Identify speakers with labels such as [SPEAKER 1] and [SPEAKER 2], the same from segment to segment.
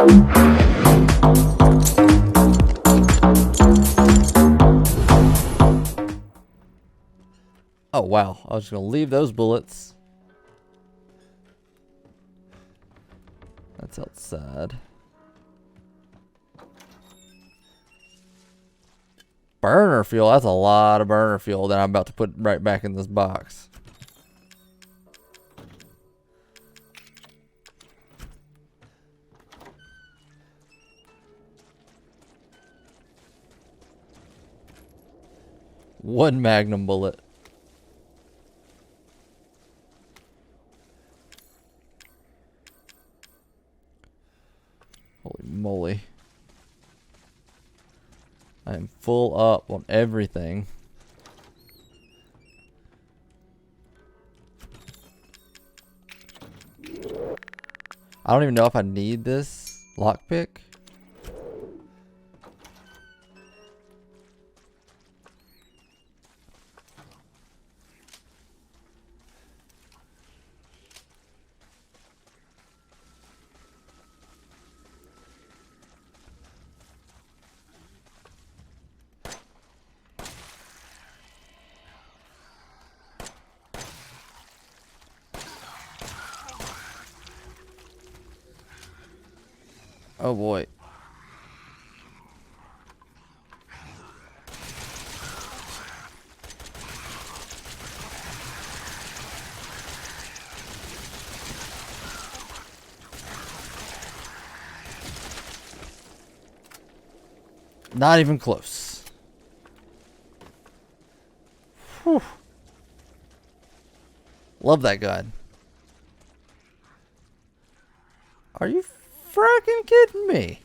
[SPEAKER 1] Oh, wow. I was just going to leave those bullets. That's outside. Burner fuel. That's a lot of burner fuel that I'm about to put right back in this box. One magnum bullet. Holy moly. I am full up on everything. I don't even know if I need this lockpick. Oh boy. Not even close. Whew. Love that gun. Are you frickin' kidding me?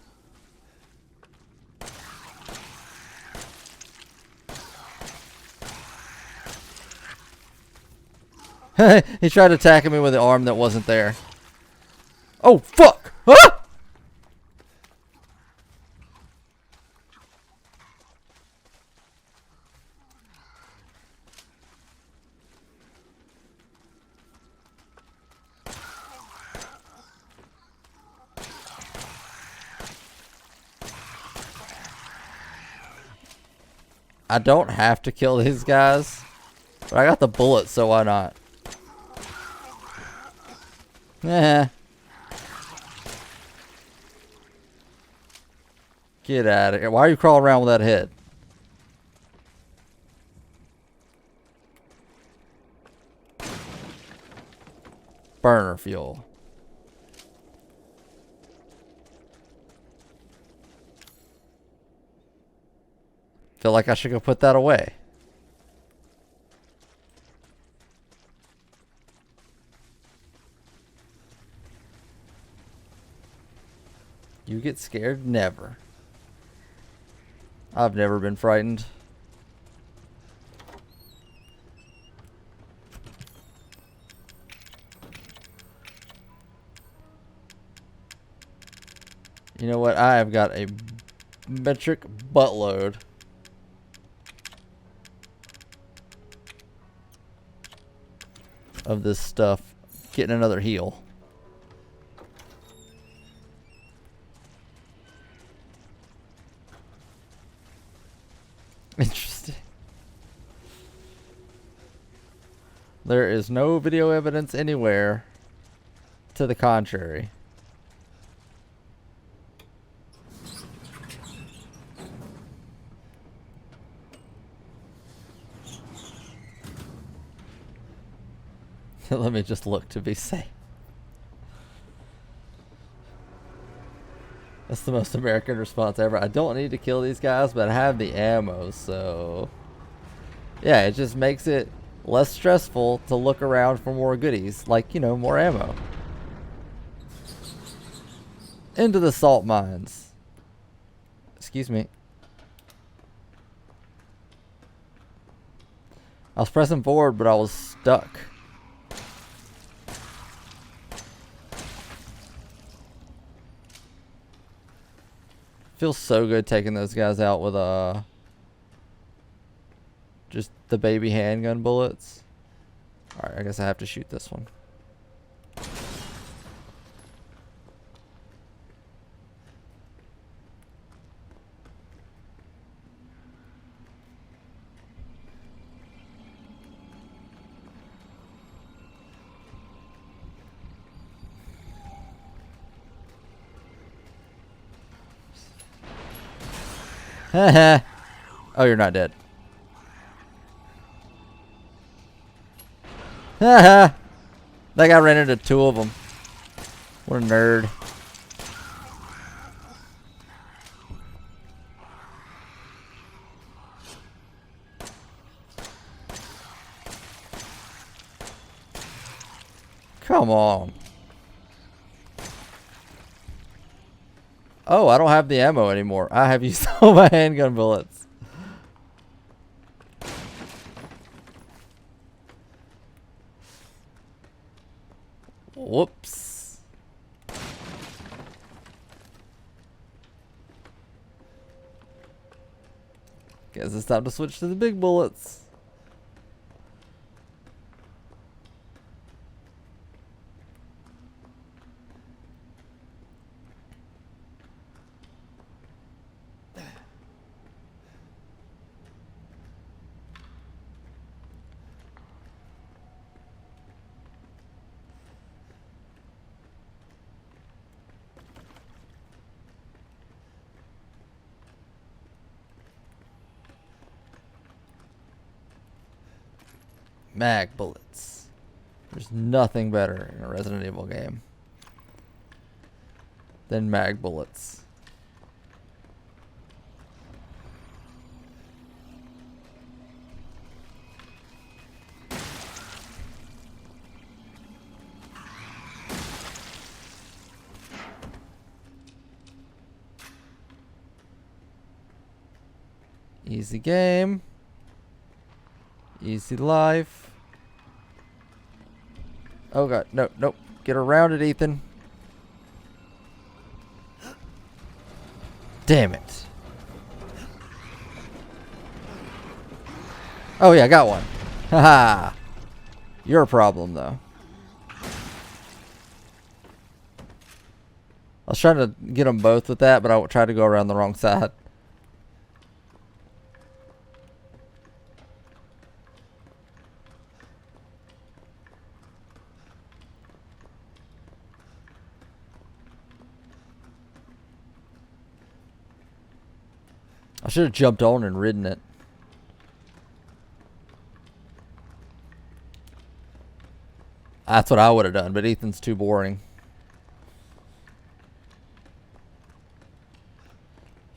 [SPEAKER 1] He tried attacking me with the arm that wasn't there. Oh, fuck! Ah! I don't have to kill these guys, but I got the bullets, so why not? Eh. Get out of here. Why are you crawling around with that head? Burner fuel. Feel like I should go put that away. You get scared? Never. I've never been frightened. You know what? I have got a metric buttload of this stuff. Getting another heal. Interesting. There is no video evidence anywhere to the contrary. Let me just look to be safe. That's the most American response ever. I don't need to kill these guys, but I have the ammo, so... yeah, it just makes it less stressful to look around for more goodies. Like, you know, more ammo. Into the salt mines. Excuse me. I was pressing forward, but I was stuck. Feels so good taking those guys out with just the baby handgun bullets. Alright, I guess I have to shoot this one. Oh, you're not dead. That guy ran into two of them. What a nerd. Come on. Oh, I don't have the ammo anymore. I have used all my handgun bullets. Whoops. Guess it's time to switch to the big bullets. Mag bullets. There's nothing better in a Resident Evil game than mag bullets. Easy game. Easy life. Oh god, no, nope. Get around it, Ethan. Damn it. Oh yeah, got one. Haha. You're a problem though. I was trying to get them both with that, but I tried to go around the wrong side. I should have jumped on and ridden it. That's what I would have done, but Ethan's too boring.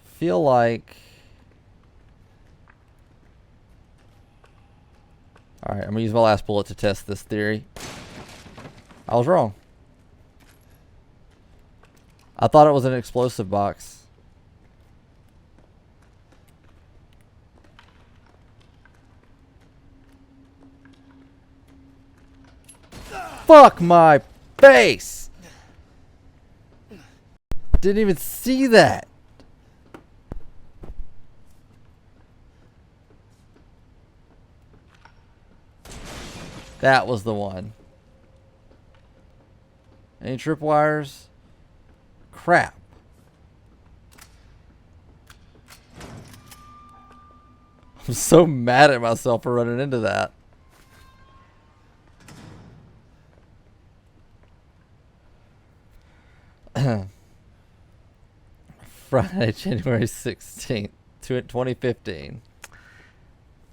[SPEAKER 1] Feel like... Alright, I'm going to use my last bullet to test this theory. I was wrong. I thought it was an explosive box. Fuck my face! Didn't even see that. That was the one. Any tripwires? Crap. I'm so mad at myself for running into that. Friday, January 16th, 2015.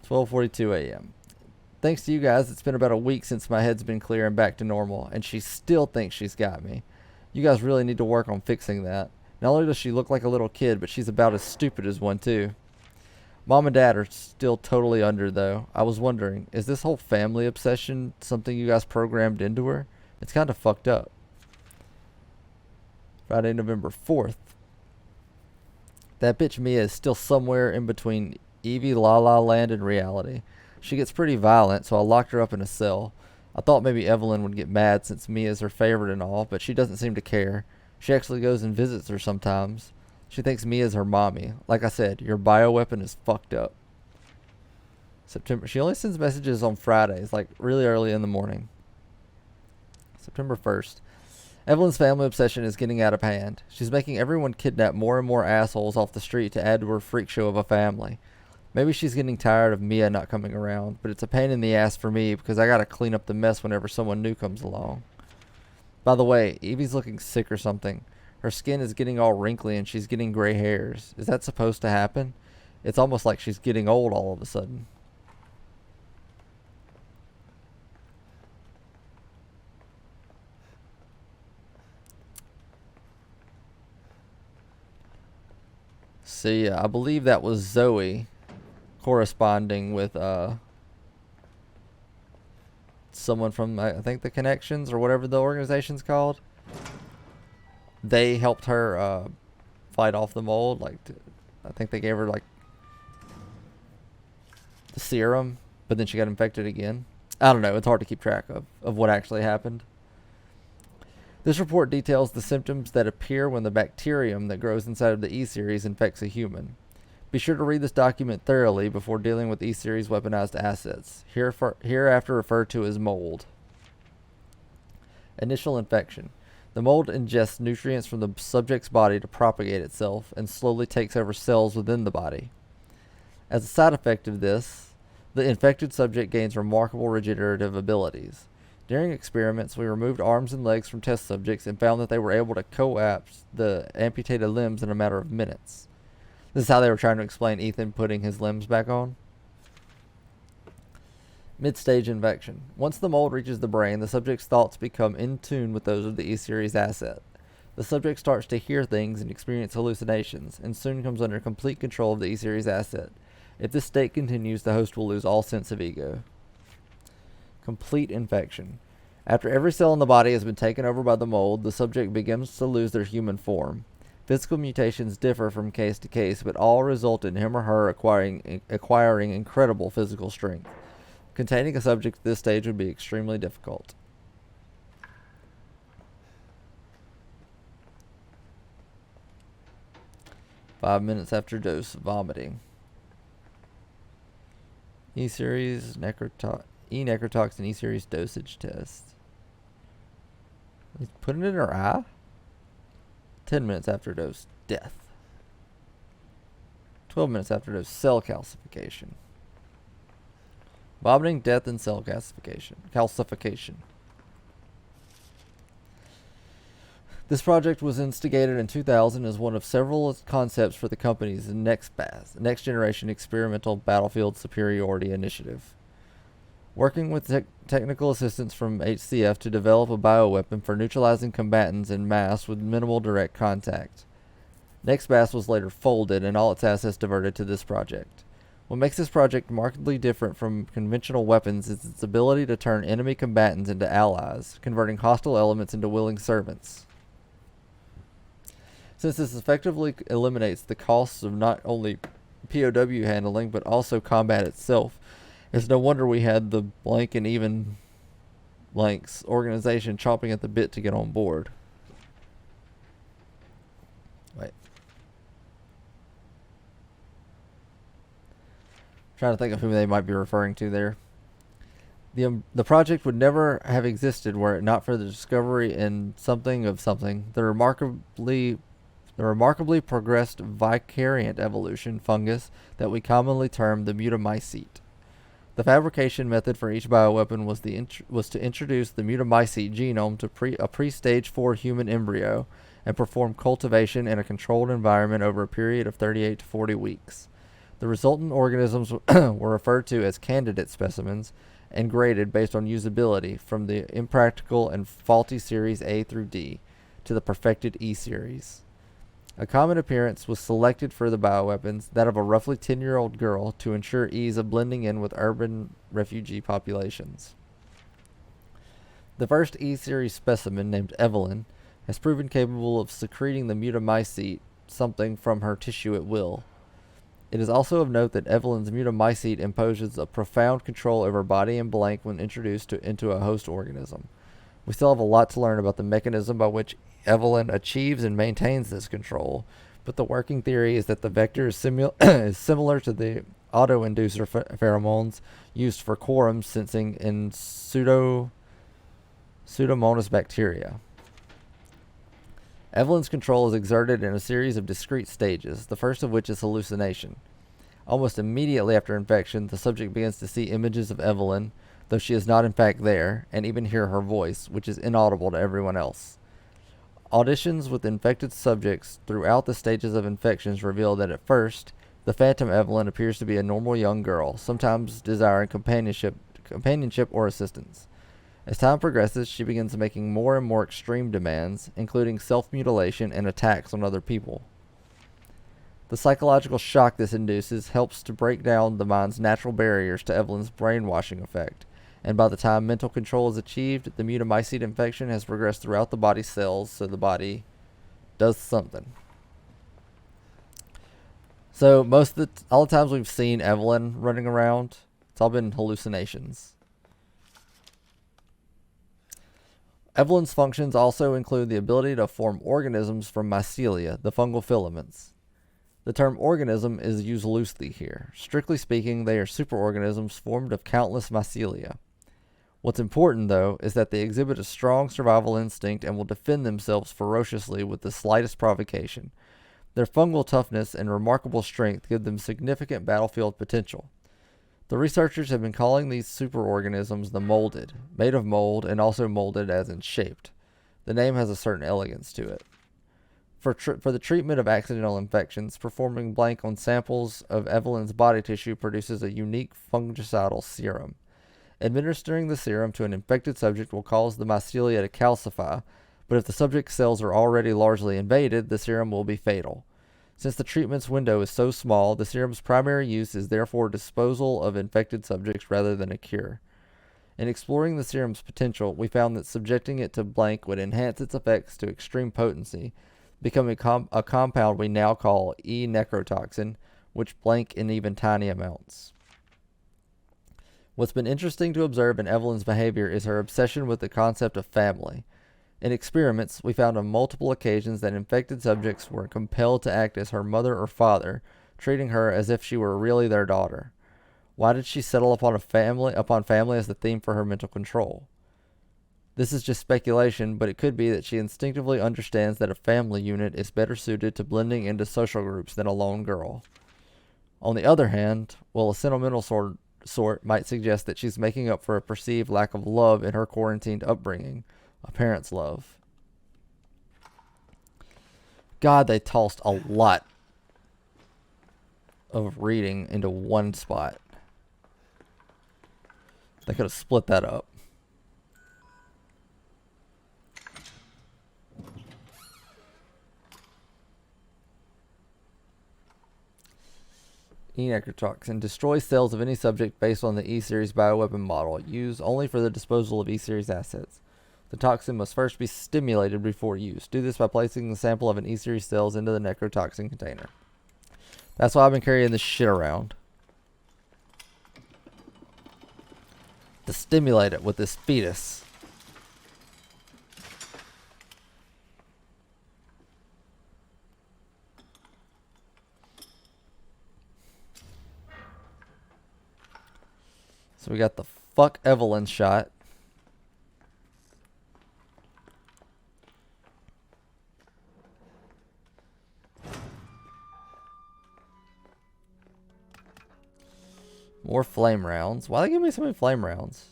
[SPEAKER 1] 12:42 a.m. Thanks to you guys, it's been about a week since my head's been clear and back to normal, and she still thinks she's got me. You guys really need to work on fixing that. Not only does she look like a little kid, but she's about as stupid as one too. Mom and Dad are still totally under though. I was wondering, is this whole family obsession something you guys programmed into her? It's kind of fucked up. Friday, November 4th. That bitch Mia is still somewhere in between Evie La La Land and reality. She gets pretty violent, so I locked her up in a cell. I thought maybe Evelyn would get mad since Mia's her favorite and all, but she doesn't seem to care. She actually goes and visits her sometimes. She thinks Mia's her mommy. Like I said, your bioweapon is fucked up. September. She only sends messages on Fridays, like really early in the morning. September 1st. Evelyn's family obsession is getting out of hand. She's making everyone kidnap more and more assholes off the street to add to her freak show of a family. Maybe she's getting tired of Mia not coming around, but it's a pain in the ass for me because I gotta clean up the mess whenever someone new comes along. By the way, Evie's looking sick or something. Her skin is getting all wrinkly and she's getting gray hairs. Is that supposed to happen? It's almost like she's getting old all of a sudden. See, I believe that was Zoe corresponding with someone from, I think, the Connections or whatever the organization's called. They helped her fight off the mold. Like, I think they gave her like the serum, but then she got infected again. I don't know. It's hard to keep track of what actually happened. This report details the symptoms that appear when the bacterium that grows inside of the E-Series infects a human. Be sure to read this document thoroughly before dealing with E-Series weaponized assets, hereafter referred to as mold. Initial infection. The mold ingests nutrients from the subject's body to propagate itself and slowly takes over cells within the body. As a side effect of this, the infected subject gains remarkable regenerative abilities. During experiments, we removed arms and legs from test subjects and found that they were able to coapt the amputated limbs in a matter of minutes. This is how they were trying to explain Ethan putting his limbs back on. Mid-stage infection. Once the mold reaches the brain, the subject's thoughts become in tune with those of the E-Series asset. The subject starts to hear things and experience hallucinations, and soon comes under complete control of the E-Series asset. If this state continues, the host will lose all sense of ego. Complete infection. After every cell in the body has been taken over by the mold, the subject begins to lose their human form. Physical mutations differ from case to case, but all result in him or her acquiring incredible physical strength. Containing a subject at this stage would be extremely difficult. Five minutes after dose, vomiting. E-Series E-necrotoxin E-Series dosage test. He's putting it in her eye? 10 minutes after dose, death. 12 minutes after dose, cell calcification. Vomiting, death, and cell calcification. This project was instigated in 2000 as one of several concepts for the company's NextBAS, Next Generation Experimental Battlefield Superiority Initiative. Working with technical assistance from HCF to develop a bioweapon for neutralizing combatants en masse with minimal direct contact. NextBAS was later folded and all its assets diverted to this project. What makes this project markedly different from conventional weapons is its ability to turn enemy combatants into allies, converting hostile elements into willing servants. Since this effectively eliminates the costs of not only POW handling, but also combat itself, it's no wonder we had the Blank and Even Blanks organization chomping at the bit to get on board. Wait. Trying to think of who they might be referring to there. The project would never have existed were it not for the discovery in something of something, the remarkably progressed vicariant evolution fungus that we commonly term the mutamycete. The fabrication method for each bioweapon was to introduce the mutamycete genome to a pre-stage 4 human embryo and perform cultivation in a controlled environment over a period of 38 to 40 weeks. The resultant organisms were referred to as candidate specimens and graded based on usability from the impractical and faulty series A through D to the perfected E series. A common appearance was selected for the bioweapons, that of a roughly 10-year-old girl, to ensure ease of blending in with urban refugee populations. The first E-series specimen, named Evelyn, has proven capable of secreting the mutamycete something from her tissue at will. It is also of note that Evelyn's mutamycete imposes a profound control over body and blank when introduced into a host organism. We still have a lot to learn about the mechanism by which Evelyn achieves and maintains this control, but the working theory is that the vector is similar to the auto-inducer pheromones used for quorum sensing in Pseudomonas bacteria. Evelyn's control is exerted in a series of discrete stages, the first of which is hallucination. Almost immediately after infection, the subject begins to see images of Evelyn, though she is not in fact there, and even hear her voice, which is inaudible to everyone else. Auditions with infected subjects throughout the stages of infections reveal that at first, The Phantom Evelyn appears to be a normal young girl, sometimes desiring companionship or assistance. As time progresses, she begins making more and more extreme demands, including self-mutilation and attacks on other people. The psychological shock this induces helps to break down the mind's natural barriers to Evelyn's brainwashing effect, and by the time mental control is achieved, the mutamycete infection has progressed throughout the body's cells, so the body does something. So all the times we've seen Evelyn running around, it's all been hallucinations. Evelyn's functions also include the ability to form organisms from mycelia, the fungal filaments. The term organism is used loosely here. Strictly speaking, they are superorganisms formed of countless mycelia. What's important, though, is that they exhibit a strong survival instinct and will defend themselves ferociously with the slightest provocation. Their fungal toughness and remarkable strength give them significant battlefield potential. The researchers have been calling these superorganisms the molded, made of mold and also molded as in shaped. The name has a certain elegance to it. For the treatment of accidental infections, performing blank on samples of Evelyn's body tissue produces a unique fungicidal serum. Administering the serum to an infected subject will cause the mycelia to calcify, but if the subject's cells are already largely invaded, the serum will be fatal. Since the treatment's window is so small, the serum's primary use is therefore disposal of infected subjects rather than a cure. In exploring the serum's potential, we found that subjecting it to blank would enhance its effects to extreme potency, becoming a compound we now call E-necrotoxin, which blank in even tiny amounts. What's been interesting to observe in Evelyn's behavior is her obsession with the concept of family. In experiments, we found on multiple occasions that infected subjects were compelled to act as her mother or father, treating her as if she were really their daughter. Why did she settle upon family as the theme for her mental control? This is just speculation, but it could be that she instinctively understands that a family unit is better suited to blending into social groups than a lone girl. On the other hand, a sentimental sort might suggest that she's making up for a perceived lack of love in her quarantined upbringing, a parent's love. God, they tossed a lot of reading into one spot. They could have split that up. E-necrotoxin destroys cells of any subject based on the E-Series bioweapon model, used only for the disposal of E-Series assets. The toxin must first be stimulated before use. Do this by placing the sample of an E-Series cells into the necrotoxin container. That's why I've been carrying this shit around. To stimulate it with this fetus. So we got the fuck Evelyn shot. More flame rounds. Why they give me so many flame rounds?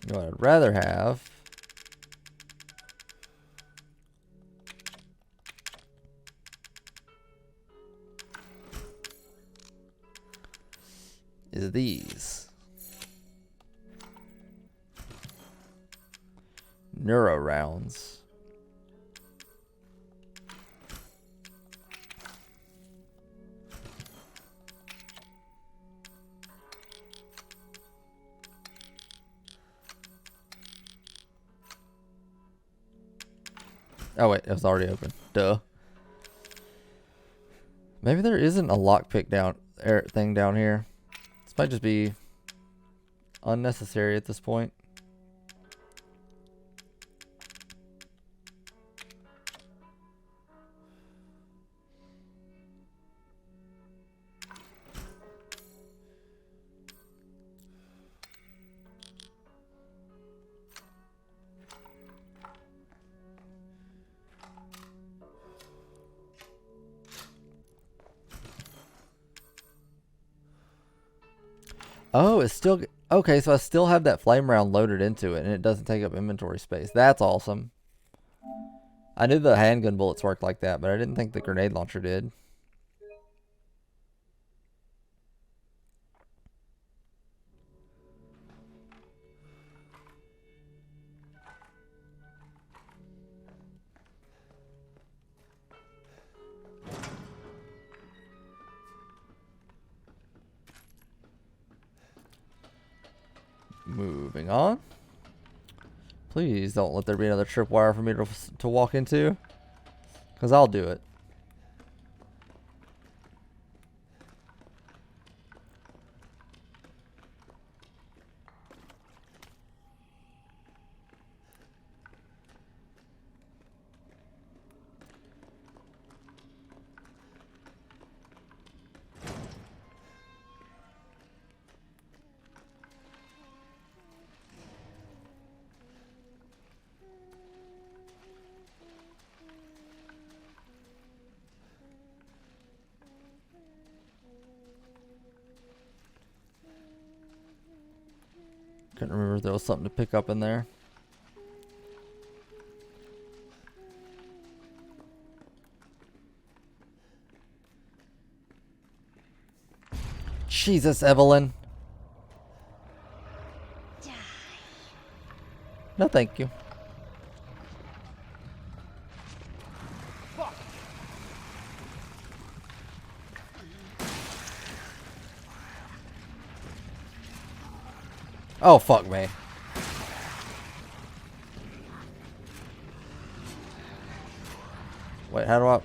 [SPEAKER 1] You know what I'd rather have? Is these. Neuro rounds. Oh wait, it was already open. Duh. Maybe there isn't a lockpick thing down here. This might just be unnecessary at this point. Oh, it's still... Okay, so I still have that flame round loaded into it, and it doesn't take up inventory space. That's awesome. I knew the handgun bullets worked like that, but I didn't think the grenade launcher did. Moving on. Please don't let there be another tripwire for me to walk into, because I'll do it. Couldn't remember if there was something to pick up in there. Jesus, Evelyn. No, thank you. Oh, fuck me. Wait, how do I...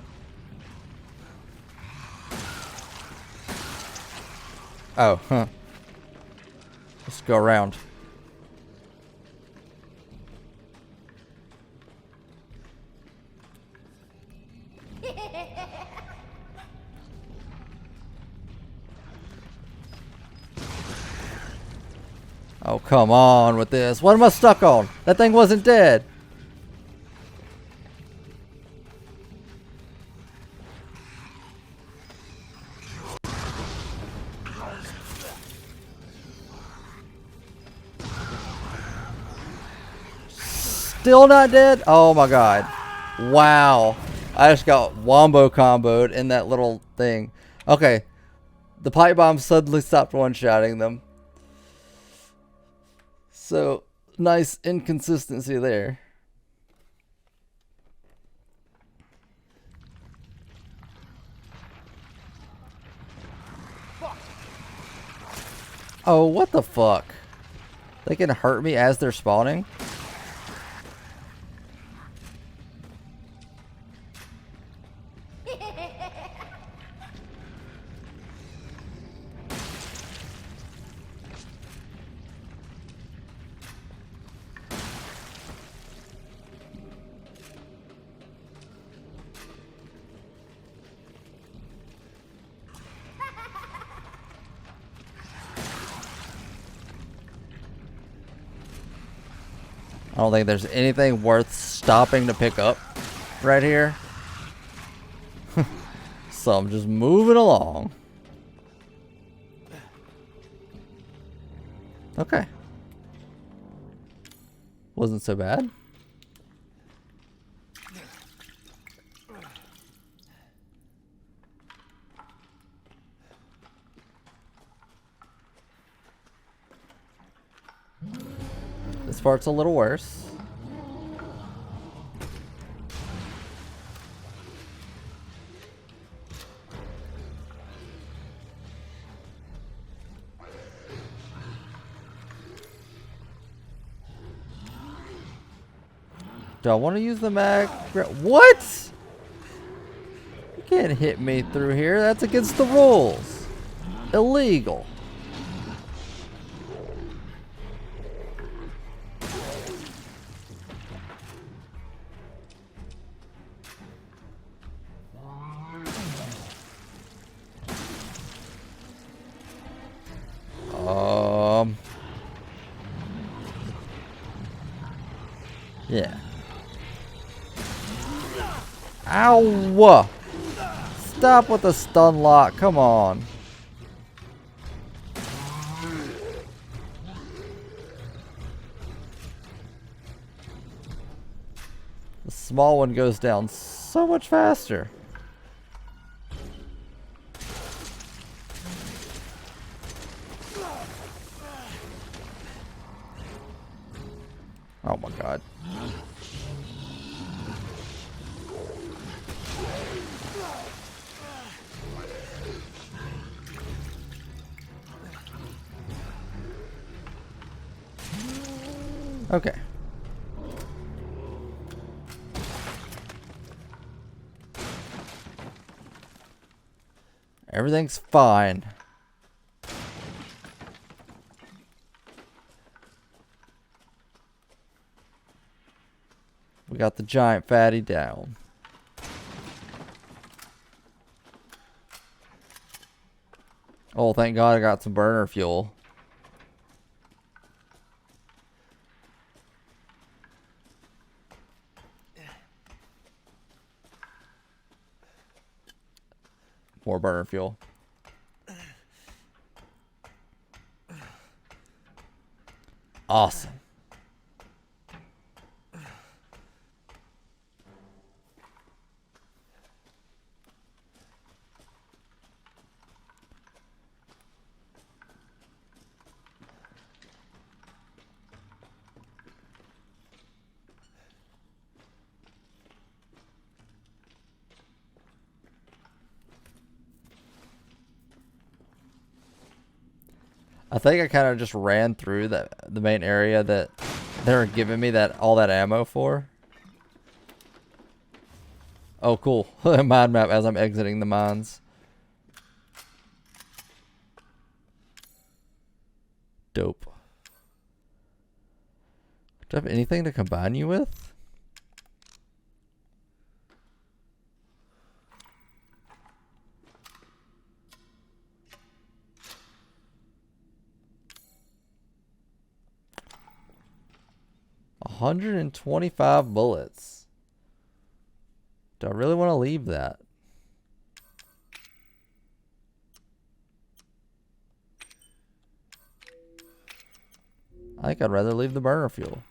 [SPEAKER 1] Oh, huh. Let's go around. Oh, come on with this. What am I stuck on? That thing wasn't dead. Still not dead? Oh my god. Wow. I just got wombo comboed in that little thing. Okay. The pipe bomb suddenly stopped one-shotting them. So, nice inconsistency there. Oh, what the fuck? They can hurt me as they're spawning? I don't think there's anything worth stopping to pick up right here. So I'm just moving along. Okay. Wasn't so bad. This part's a little worse. Do I want to use the mag? What? You can't hit me through here. That's against the rules. Illegal. Yeah. Ow! Stop with the stun lock. Come on. small one goes down so much faster. Oh my god. Okay. Everything's fine. We got the giant fatty down. Oh, thank God I got some burner fuel. More burner fuel. Awesome. I think I kind of just ran through the main area that they were giving me all that ammo for. Oh, cool. Mind map as I'm exiting the mines. Dope. Do I have anything to combine you with? $125 bullets. Do I really want to leave that? I think I'd rather leave the burner fuel.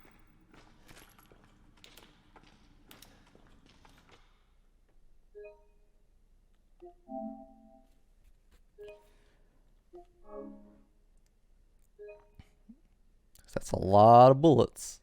[SPEAKER 1] That's a lot of bullets.